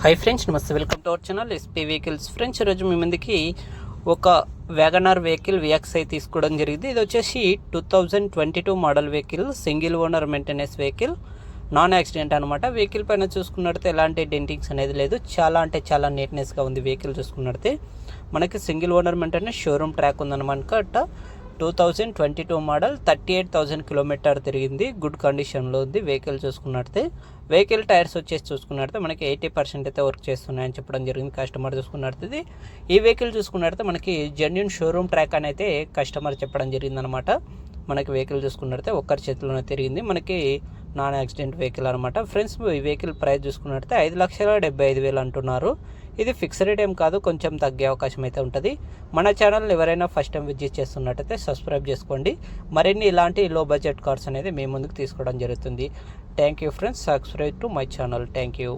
Hi friends, నమస్తే. Welcome to our channel SP vehicles. Friends, ఈరోజు మీ ముందుకి ఒక వ్యాగనార్ వెహికల్ విఎక్స్ఐ తీసుకోవడం జరిగింది. ఇది వచ్చేసి 2022 model vehicle, single owner maintenance vehicle, non accident అనమాట. వెహికల్ పైన చూసుకున్నట్లయితే ఎలాంటి డెంటింగ్స్ అనేది లేదు. చాలా అంటే చాలా నీట్నెస్గా ఉంది వెహికల్. చూసుకున్నట్లయితే మనకి single owner maintenance showroom track ఉందన్నమాట. 2022 మోడల్, 38,000 కిలోమీటర్ తిరిగింది. గుడ్ కండిషన్లో ఉంది వెహికల్. చూసుకున్నట్లయితే వెహికల్ టైర్స్ వచ్చేసి చూసుకున్నట్లయితే మనకి 80% అయితే వర్క్ చేస్తున్నాయని చెప్పడం జరిగింది కస్టమర్. చూసుకున్నట్లయితే ఈ వెహికల్ చూసుకున్నట్లయితే మనకి జెన్యూన్ షోరూమ్ ట్రాక్ అని అయితే కస్టమర్ చెప్పడం జరిగింది అనమాట. మనకి వెహికల్ చూసుకున్నట్లయితే ఒక్కరి చేతిలోనే తిరిగింది. మనకి నాన్ యాక్సిడెంట్ వెహికల్ అనమాట. ఫ్రెండ్స్, ఈ వెహికల్ ప్రైస్ చూసుకున్నట్లయితే 5,75,000 అంటున్నారు. ఇది ఫిక్స్ రేట్ ఏం కాదు, కొంచెం తగ్గే అవకాశం అయితే ఉంటుంది. మన ఛానల్ ఎవరైనా ఫస్ట్ టైం విజిట్ చేస్తున్నట్టయితే సబ్స్క్రైబ్ చేసుకోండి. మరిన్ని ఇలాంటి లో బడ్జెట్ కార్స్ అనేది మీ ముందుకు తీసుకోవడం జరుగుతుంది. Thank you friends, subscribe to my channel. Thank you.